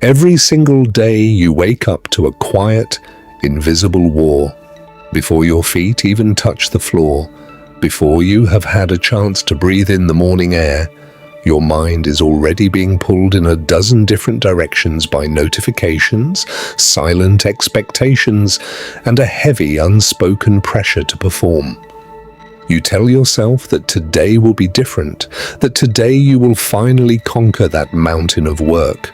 Every single day you wake up to a quiet, invisible war. Before your feet even touch the floor, before you have had a chance to breathe in the morning air, your mind is already being pulled in a dozen different directions by notifications, silent expectations, and a heavy unspoken pressure to perform. You tell yourself that today will be different, that today you will finally conquer that mountain of work,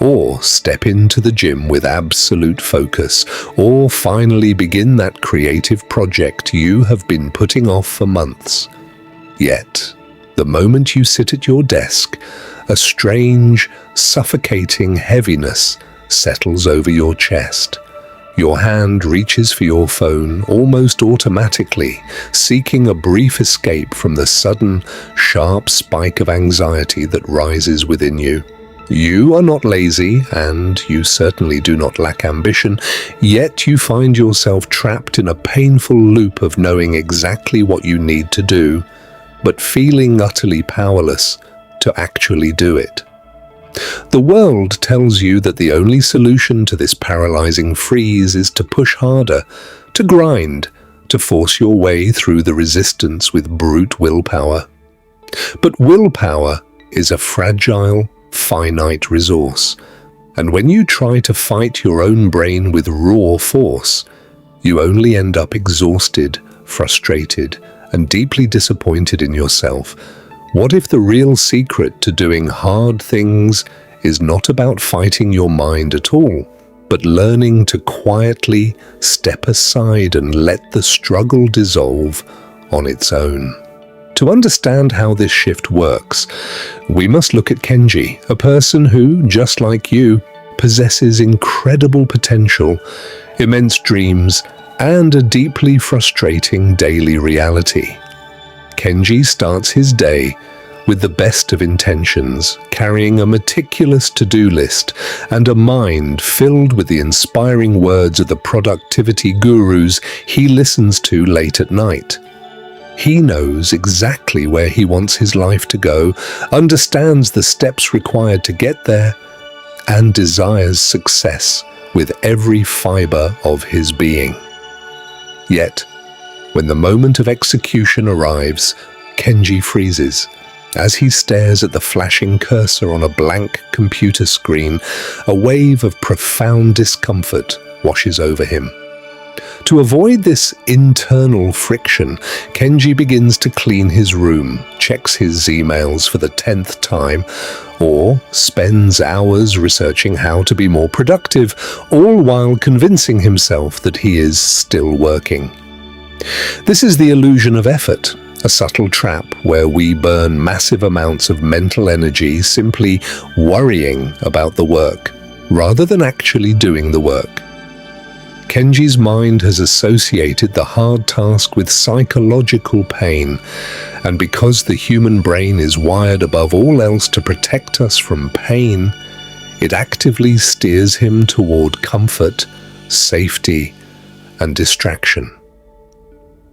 or step into the gym with absolute focus, or finally begin that creative project you have been putting off for months. Yet, the moment you sit at your desk, a strange, suffocating heaviness settles over your chest. Your hand reaches for your phone almost automatically, seeking a brief escape from the sudden, sharp spike of anxiety that rises within you. You are not lazy, and you certainly do not lack ambition, yet you find yourself trapped in a painful loop of knowing exactly what you need to do, but feeling utterly powerless to actually do it. The world tells you that the only solution to this paralyzing freeze is to push harder, to grind, to force your way through the resistance with brute willpower. But willpower is a fragile, finite resource, and when you try to fight your own brain with raw force, you only end up exhausted, frustrated, and deeply disappointed in yourself. What if the real secret to doing hard things is not about fighting your mind at all, but learning to quietly step aside and let the struggle dissolve on its own? To understand how this shift works, we must look at Kenji, a person who, just like you, possesses incredible potential, immense dreams, and a deeply frustrating daily reality. Kenji starts his day with the best of intentions, carrying a meticulous to-do list and a mind filled with the inspiring words of the productivity gurus he listens to late at night. He knows exactly where he wants his life to go, understands the steps required to get there, and desires success with every fiber of his being. Yet, when the moment of execution arrives, Kenji freezes. As he stares at the flashing cursor on a blank computer screen, a wave of profound discomfort washes over him. To avoid this internal friction, Kenji begins to clean his room, checks his emails for the 10th time, or spends hours researching how to be more productive, all while convincing himself that he is still working. This is the illusion of effort, a subtle trap where we burn massive amounts of mental energy simply worrying about the work, rather than actually doing the work. Kenji's mind has associated the hard task with psychological pain, and because the human brain is wired above all else to protect us from pain, it actively steers him toward comfort, safety, and distraction.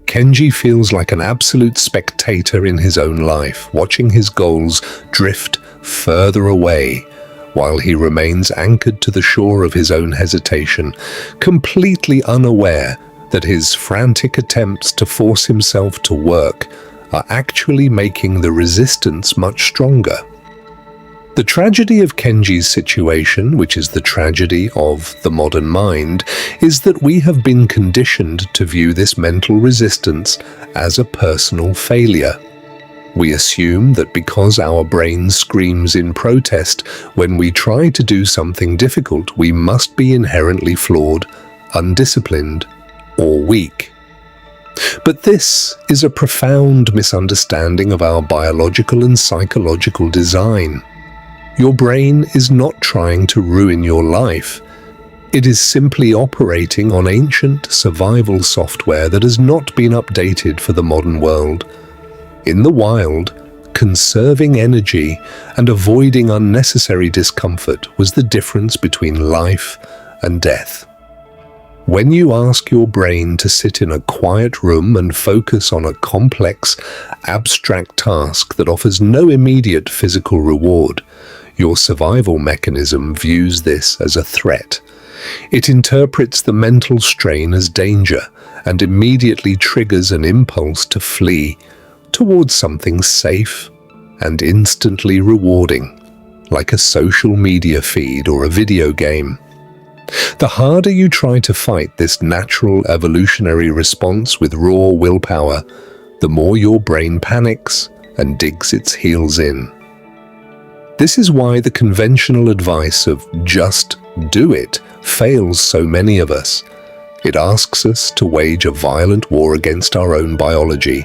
Kenji feels like an absolute spectator in his own life, watching his goals drift further away, while he remains anchored to the shore of his own hesitation, completely unaware that his frantic attempts to force himself to work are actually making the resistance much stronger. The tragedy of Kenji's situation, which is the tragedy of the modern mind, is that we have been conditioned to view this mental resistance as a personal failure. We assume that because our brain screams in protest when we try to do something difficult, we must be inherently flawed, undisciplined, or weak. But this is a profound misunderstanding of our biological and psychological design. Your brain is not trying to ruin your life. It is simply operating on ancient survival software that has not been updated for the modern world. In the wild, conserving energy and avoiding unnecessary discomfort was the difference between life and death. When you ask your brain to sit in a quiet room and focus on a complex, abstract task that offers no immediate physical reward, Your survival mechanism views this as a threat. It interprets the mental strain as danger and immediately triggers an impulse to flee towards something safe and instantly rewarding, like a social media feed or a video game. The harder you try to fight this natural evolutionary response with raw willpower, the more your brain panics and digs its heels in. This is why the conventional advice of just do it fails so many of us. It asks us to wage a violent war against our own biology,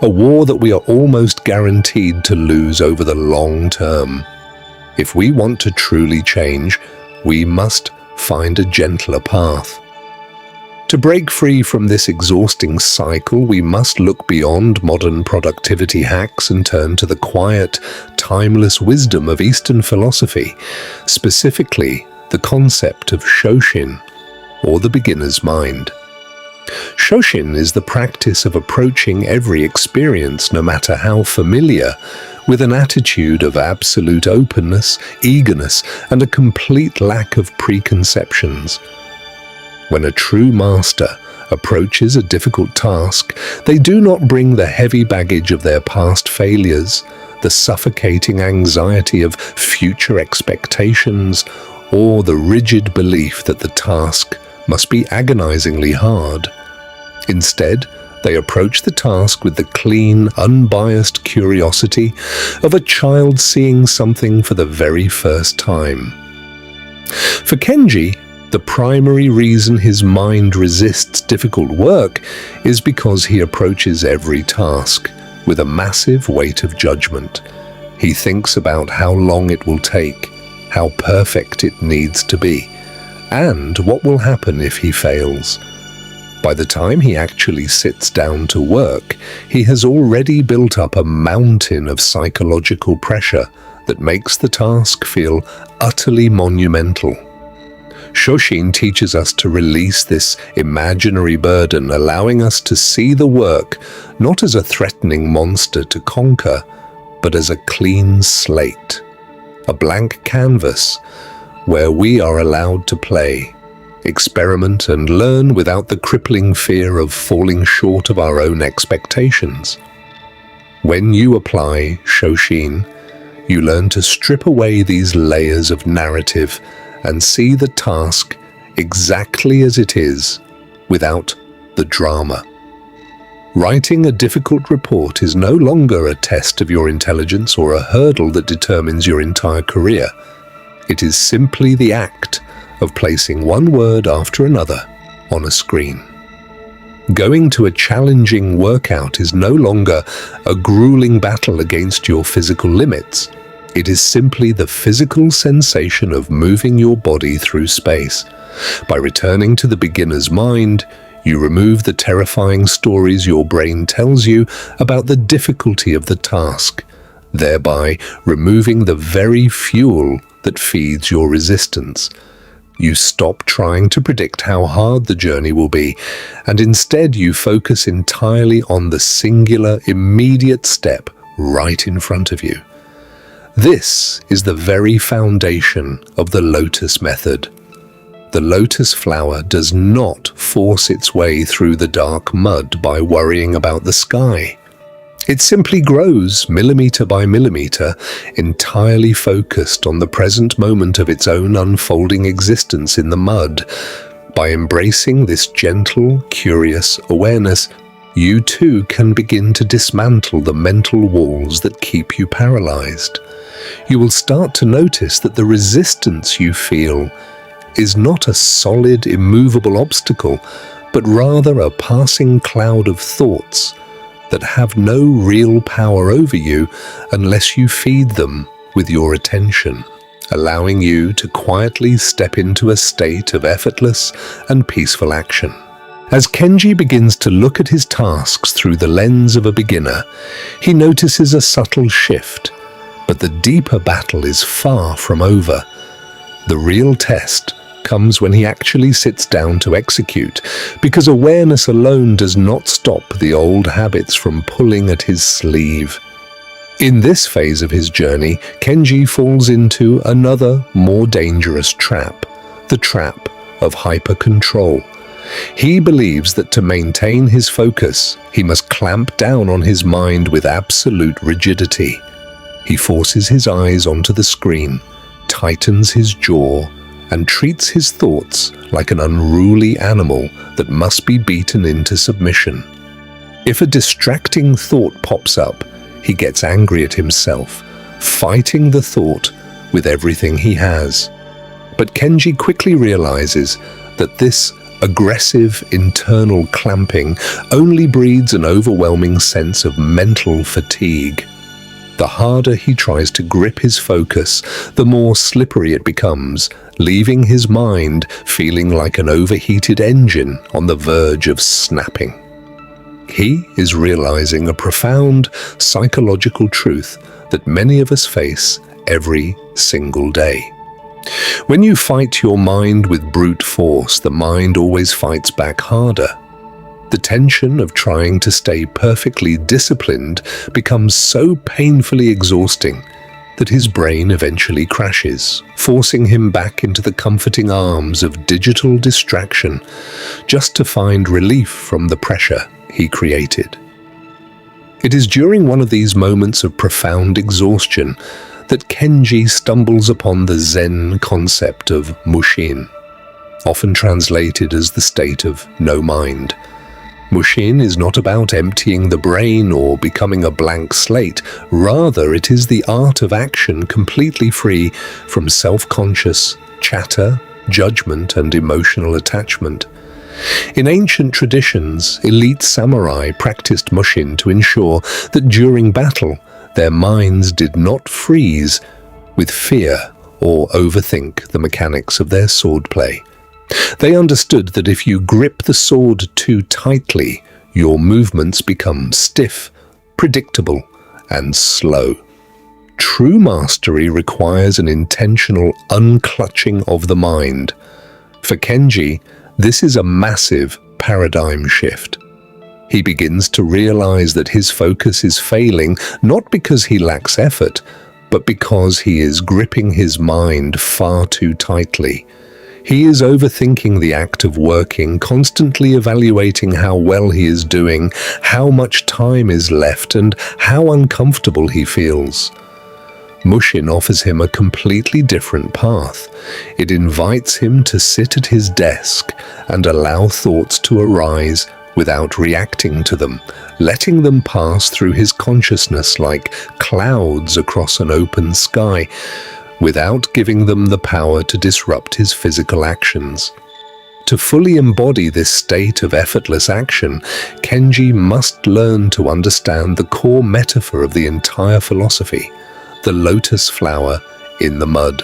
a war that we are almost guaranteed to lose over the long term. If we want to truly change, we must find a gentler path. To break free from this exhausting cycle, we must look beyond modern productivity hacks and turn to the quiet, timeless wisdom of Eastern philosophy, specifically the concept of Shoshin, or the beginner's mind. Shoshin is the practice of approaching every experience, no matter how familiar, with an attitude of absolute openness, eagerness, and a complete lack of preconceptions. When a true master approaches a difficult task, they do not bring the heavy baggage of their past failures, the suffocating anxiety of future expectations, or the rigid belief that the task must be agonizingly hard. Instead, they approach the task with the clean, unbiased curiosity of a child seeing something for the very first time. For Kenji, the primary reason his mind resists difficult work is because he approaches every task with a massive weight of judgment. He thinks about how long it will take, how perfect it needs to be, and what will happen if he fails. By the time he actually sits down to work, he has already built up a mountain of psychological pressure that makes the task feel utterly monumental. Shoshin teaches us to release this imaginary burden, allowing us to see the work not as a threatening monster to conquer, but as a clean slate, a blank canvas where we are allowed to play, experiment, and learn without the crippling fear of falling short of our own expectations. When you apply Shoshin, you learn to strip away these layers of narrative and see the task exactly as it is, without the drama. Writing a difficult report is no longer a test of your intelligence or a hurdle that determines your entire career. It is simply the act of placing one word after another on a screen. Going to a challenging workout is no longer a grueling battle against your physical limits. It is simply the physical sensation of moving your body through space. By returning to the beginner's mind, you remove the terrifying stories your brain tells you about the difficulty of the task, thereby removing the very fuel that feeds your resistance. You stop trying to predict how hard the journey will be, and instead you focus entirely on the singular, immediate step right in front of you. This is the very foundation of the Lotus Method. The lotus flower does not force its way through the dark mud by worrying about the sky. It simply grows millimeter by millimeter, entirely focused on the present moment of its own unfolding existence in the mud. By embracing this gentle, curious awareness, you too can begin to dismantle the mental walls that keep you paralyzed. You will start to notice that the resistance you feel is not a solid, immovable obstacle, but rather a passing cloud of thoughts that have no real power over you unless you feed them with your attention, allowing you to quietly step into a state of effortless and peaceful action. As Kenji begins to look at his tasks through the lens of a beginner, he notices a subtle shift, but the deeper battle is far from over. The real test comes when he actually sits down to execute, because awareness alone does not stop the old habits from pulling at his sleeve. In this phase of his journey, Kenji falls into another, more dangerous trap, the trap of hyper-control. He believes that to maintain his focus, he must clamp down on his mind with absolute rigidity. He forces his eyes onto the screen, tightens his jaw, and treats his thoughts like an unruly animal that must be beaten into submission. If a distracting thought pops up, he gets angry at himself, fighting the thought with everything he has. But Kenji quickly realizes that this aggressive internal clamping only breeds an overwhelming sense of mental fatigue. The harder he tries to grip his focus, the more slippery it becomes, leaving his mind feeling like an overheated engine on the verge of snapping. He is realizing a profound psychological truth that many of us face every single day. When you fight your mind with brute force, the mind always fights back harder. The tension of trying to stay perfectly disciplined becomes so painfully exhausting that his brain eventually crashes, forcing him back into the comforting arms of digital distraction just to find relief from the pressure he created. It is during one of these moments of profound exhaustion that Kenji stumbles upon the Zen concept of Mushin, often translated as the state of no mind. Mushin is not about emptying the brain or becoming a blank slate. Rather, it is the art of action completely free from self-conscious chatter, judgment, and emotional attachment. In ancient traditions, elite samurai practiced Mushin to ensure that during battle, their minds did not freeze with fear or overthink the mechanics of their swordplay. They understood that if you grip the sword too tightly, your movements become stiff, predictable, and slow. True mastery requires an intentional unclutching of the mind. For Kenji, this is a massive paradigm shift. He begins to realize that his focus is failing not because he lacks effort, but because he is gripping his mind far too tightly. He is overthinking the act of working, constantly evaluating how well he is doing, how much time is left, and how uncomfortable he feels. Mushin offers him a completely different path. It invites him to sit at his desk and allow thoughts to arise without reacting to them, letting them pass through his consciousness like clouds across an open sky, without giving them the power to disrupt his physical actions. To fully embody this state of effortless action, Kenji must learn to understand the core metaphor of the entire philosophy, the lotus flower in the mud.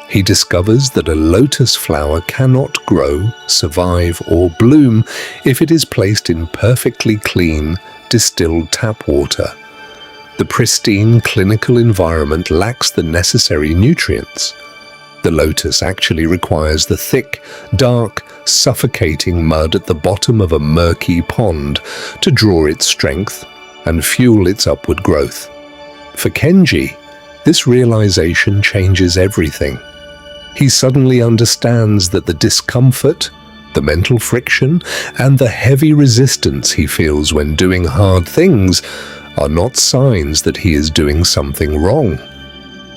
He discovers that a lotus flower cannot grow, survive, or bloom if it is placed in perfectly clean, distilled tap water. The pristine clinical environment lacks the necessary nutrients. The lotus actually requires the thick, dark, suffocating mud at the bottom of a murky pond to draw its strength and fuel its upward growth. For Kenji, this realization changes everything. He suddenly understands that the discomfort, the mental friction, and the heavy resistance he feels when doing hard things are not signs that he is doing something wrong.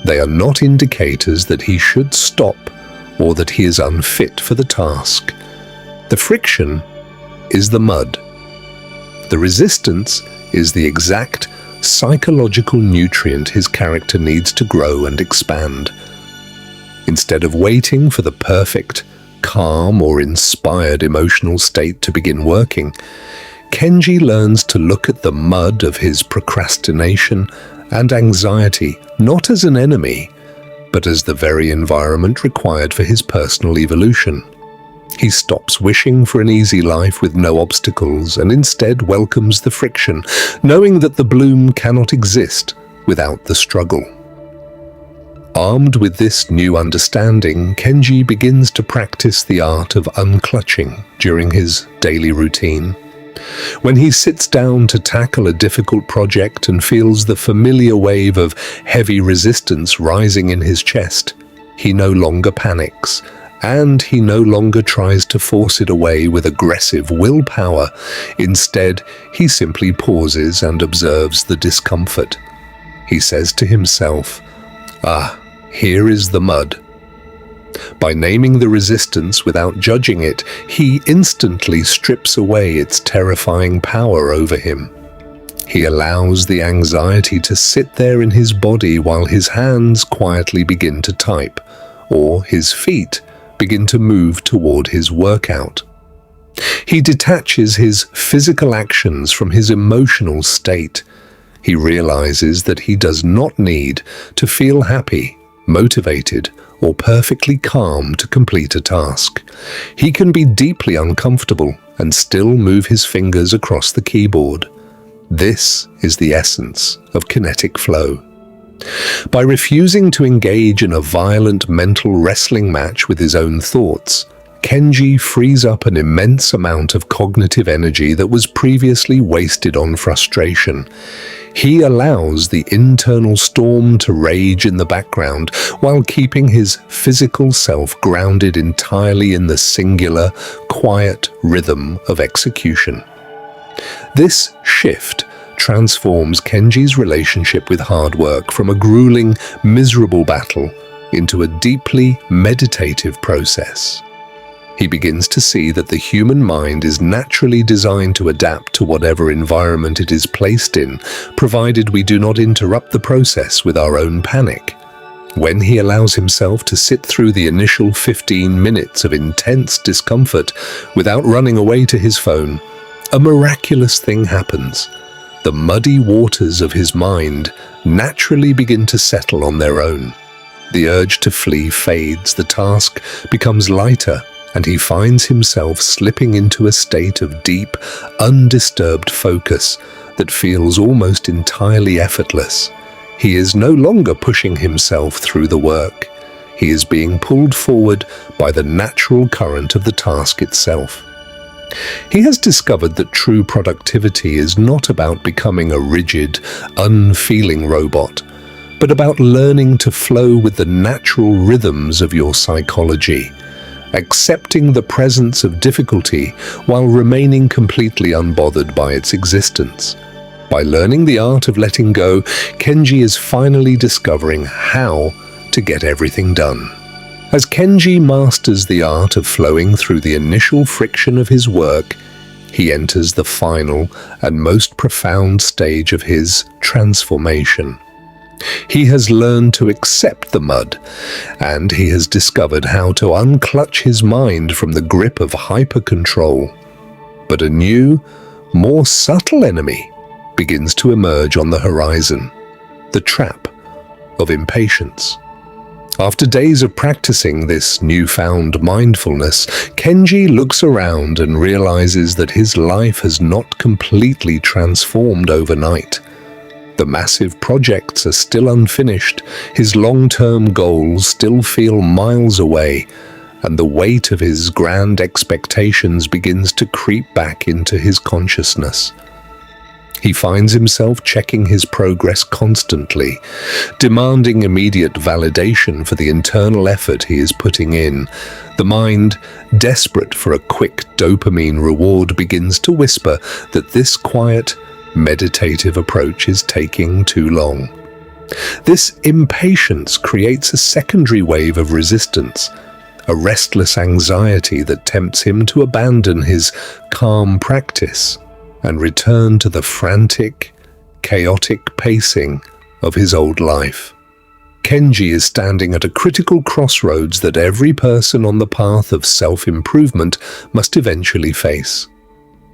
They are not indicators that he should stop or that he is unfit for the task. The friction is the mud. The resistance is the exact psychological nutrient his character needs to grow and expand. Instead of waiting for the perfect, calm, or inspired emotional state to begin working, Kenji learns to look at the mud of his procrastination and anxiety not as an enemy, but as the very environment required for his personal evolution. He stops wishing for an easy life with no obstacles and instead welcomes the friction, knowing that the bloom cannot exist without the struggle. Armed with this new understanding, Kenji begins to practice the art of unclutching during his daily routine. When he sits down to tackle a difficult project and feels the familiar wave of heavy resistance rising in his chest, he no longer panics, and he no longer tries to force it away with aggressive willpower. Instead, he simply pauses and observes the discomfort. He says to himself, here is the mud. By naming the resistance without judging it, he instantly strips away its terrifying power over him. He allows the anxiety to sit there in his body while his hands quietly begin to type, or his feet begin to move toward his workout. He detaches his physical actions from his emotional state. He realizes that he does not need to feel happy, motivated, or perfectly calm to complete a task. He can be deeply uncomfortable and still move his fingers across the keyboard. This is the essence of kinetic flow. By refusing to engage in a violent mental wrestling match with his own thoughts, Kenji frees up an immense amount of cognitive energy that was previously wasted on frustration. He allows the internal storm to rage in the background while keeping his physical self grounded entirely in the singular, quiet rhythm of execution. This shift transforms Kenji's relationship with hard work from a grueling, miserable battle into a deeply meditative process. He begins to see that the human mind is naturally designed to adapt to whatever environment it is placed in, provided we do not interrupt the process with our own panic. When he allows himself to sit through the initial 15 minutes of intense discomfort without running away to his phone, a miraculous thing happens. The muddy waters of his mind naturally begin to settle on their own. The urge to flee fades, the task becomes lighter, and he finds himself slipping into a state of deep, undisturbed focus that feels almost entirely effortless. He is no longer pushing himself through the work. He is being pulled forward by the natural current of the task itself. He has discovered that true productivity is not about becoming a rigid, unfeeling robot, but about learning to flow with the natural rhythms of your psychology, accepting the presence of difficulty while remaining completely unbothered by its existence. By learning the art of letting go, Kenji is finally discovering how to get everything done. As Kenji masters the art of flowing through the initial friction of his work, he enters the final and most profound stage of his transformation. He has learned to accept the mud, and he has discovered how to unclutch his mind from the grip of hyper-control. But a new, more subtle enemy begins to emerge on the horizon: the trap of impatience. After days of practicing this newfound mindfulness, Kenji looks around and realizes that his life has not completely transformed overnight. The massive projects are still unfinished, his long-term goals still feel miles away, and the weight of his grand expectations begins to creep back into his consciousness. He finds himself checking his progress constantly, demanding immediate validation for the internal effort he is putting in. The mind, desperate for a quick dopamine reward, begins to whisper that this quiet, meditative approach is taking too long. This impatience creates a secondary wave of resistance, a restless anxiety that tempts him to abandon his calm practice and return to the frantic, chaotic pacing of his old life. Kenji is standing at a critical crossroads that every person on the path of self-improvement must eventually face.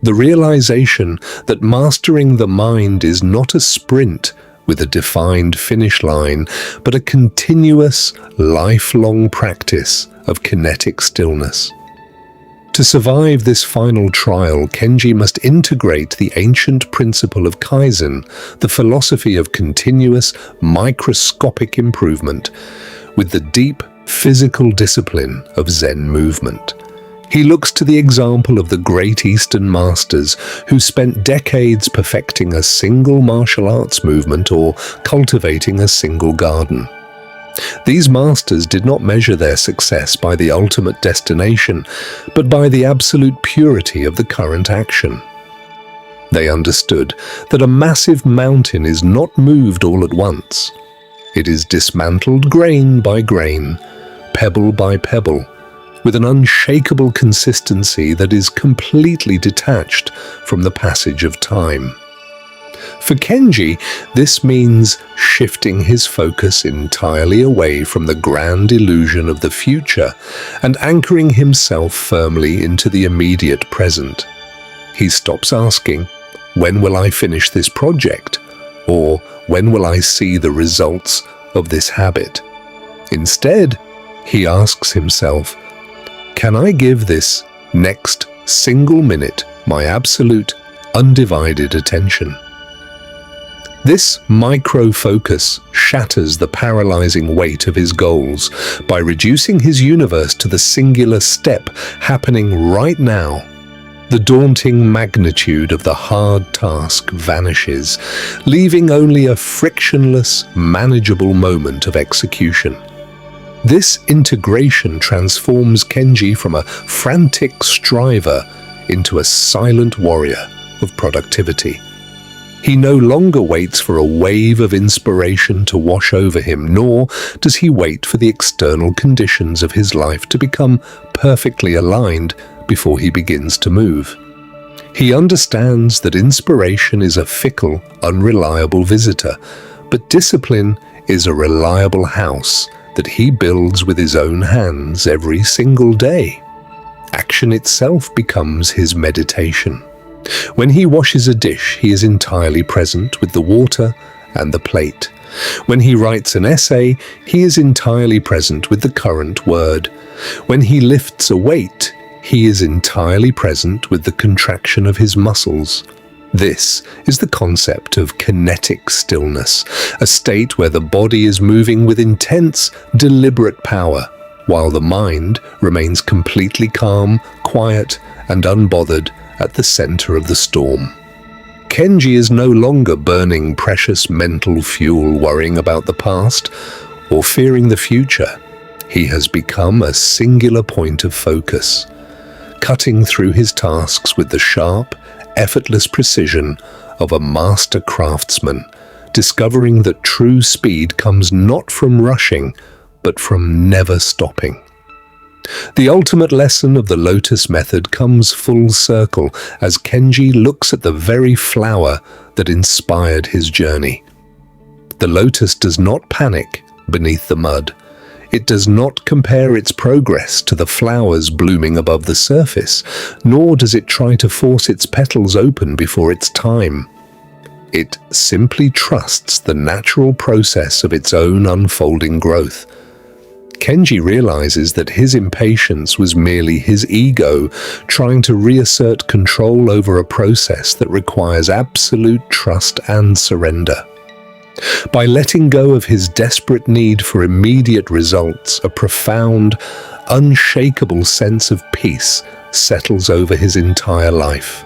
The realization that mastering the mind is not a sprint with a defined finish line, but a continuous, lifelong practice of kinetic stillness. To survive this final trial, Kenji must integrate the ancient principle of Kaizen, the philosophy of continuous, microscopic improvement, with the deep physical discipline of Zen movement. He looks to the example of the great Eastern masters who spent decades perfecting a single martial arts movement or cultivating a single garden. These masters did not measure their success by the ultimate destination, but by the absolute purity of the current action. They understood that a massive mountain is not moved all at once. It is dismantled grain by grain, pebble by pebble, with an unshakable consistency that is completely detached from the passage of time. For Kenji, this means shifting his focus entirely away from the grand illusion of the future and anchoring himself firmly into the immediate present. He stops asking, "When will I finish this project?" or "When will I see the results of this habit?" Instead, he asks himself, "Can I give this next single minute my absolute, undivided attention?" This micro-focus shatters the paralyzing weight of his goals by reducing his universe to the singular step happening right now. The daunting magnitude of the hard task vanishes, leaving only a frictionless, manageable moment of execution. This integration transforms Kenji from a frantic striver into a silent warrior of productivity. He no longer waits for a wave of inspiration to wash over him, nor does he wait for the external conditions of his life to become perfectly aligned before he begins to move. He understands that inspiration is a fickle, unreliable visitor, but discipline is a reliable house that he builds with his own hands every single day. Action itself becomes his meditation. When he washes a dish, he is entirely present with the water and the plate. When he writes an essay, he is entirely present with the current word. When he lifts a weight, he is entirely present with the contraction of his muscles. This is the concept of kinetic stillness, a state where the body is moving with intense, deliberate power, while the mind remains completely calm, quiet, and unbothered at the center of the storm. Kenji is no longer burning precious mental fuel worrying about the past or fearing the future. He has become a singular point of focus, cutting through his tasks with the sharp, effortless precision of a master craftsman, discovering that true speed comes not from rushing, but from never stopping. The ultimate lesson of the Lotus Method comes full circle as Kenji looks at the very flower that inspired his journey. The lotus does not panic beneath the mud. It does not compare its progress to the flowers blooming above the surface, nor does it try to force its petals open before its time. It simply trusts the natural process of its own unfolding growth. Kenji realizes that his impatience was merely his ego trying to reassert control over a process that requires absolute trust and surrender. By letting go of his desperate need for immediate results, a profound, unshakable sense of peace settles over his entire life.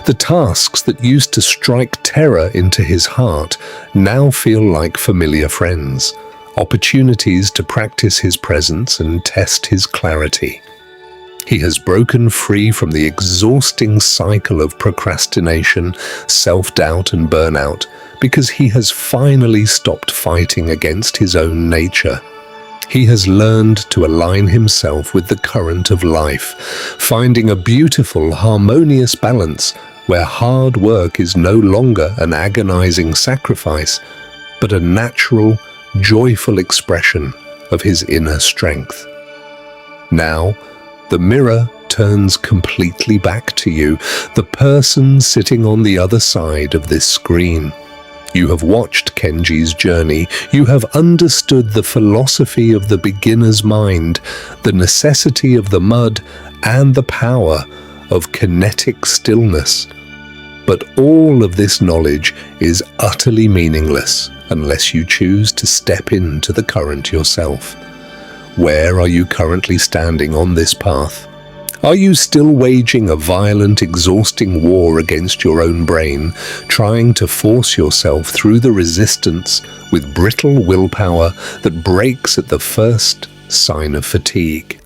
The tasks that used to strike terror into his heart now feel like familiar friends, opportunities to practice his presence and test his clarity. He has broken free from the exhausting cycle of procrastination, self-doubt, and burnout because he has finally stopped fighting against his own nature. He has learned to align himself with the current of life, finding a beautiful, harmonious balance where hard work is no longer an agonizing sacrifice, but a natural, joyful expression of his inner strength. Now, the mirror turns completely back to you, the person sitting on the other side of this screen. You have watched Kenji's journey. You have understood the philosophy of the beginner's mind, the necessity of the mud, and the power of kinetic stillness. But all of this knowledge is utterly meaningless unless you choose to step into the current yourself. Where are you currently standing on this path? Are you still waging a violent, exhausting war against your own brain, trying to force yourself through the resistance with brittle willpower that breaks at the first sign of fatigue?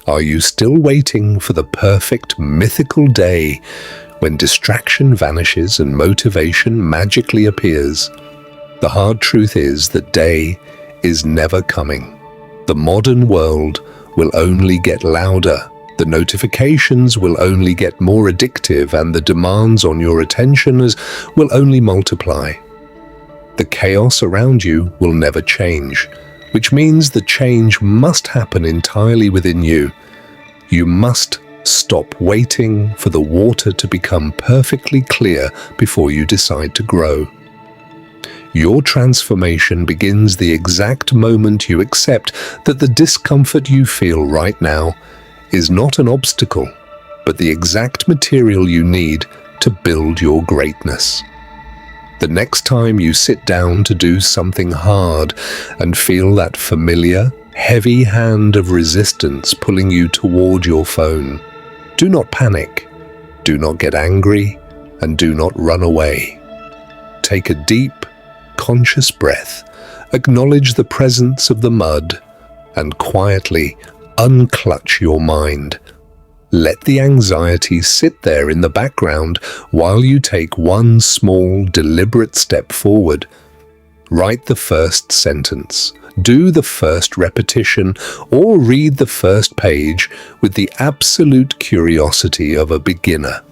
Are you still waiting for the perfect, mythical day when distraction vanishes and motivation magically appears? The hard truth is that day is never coming. The modern world will only get louder. The notifications will only get more addictive, and the demands on your attention will only multiply. The chaos around you will never change, which means the change must happen entirely within you. You must stop waiting for the water to become perfectly clear before you decide to grow. Your transformation begins the exact moment you accept that the discomfort you feel right now is not an obstacle, but the exact material you need to build your greatness. The next time you sit down to do something hard and feel that familiar, heavy hand of resistance pulling you toward your phone, do not panic, do not get angry, and do not run away. Take a deep, conscious breath, acknowledge the presence of the mud, and quietly unclutch your mind. Let the anxiety sit there in the background while you take one small, deliberate step forward. Write the first sentence, do the first repetition, or read the first page with the absolute curiosity of a beginner.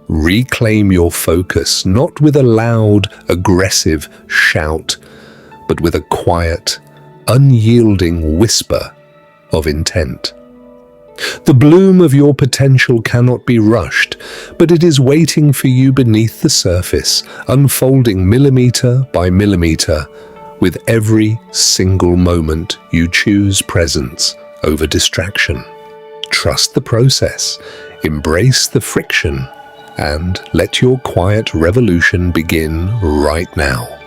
Reclaim your focus, not with a loud, aggressive shout, but with a quiet, unyielding whisper of intent. The bloom of your potential cannot be rushed, but it is waiting for you beneath the surface, unfolding millimeter by millimeter, with every single moment you choose presence over distraction. Trust the process, embrace the friction, and let your quiet revolution begin right now.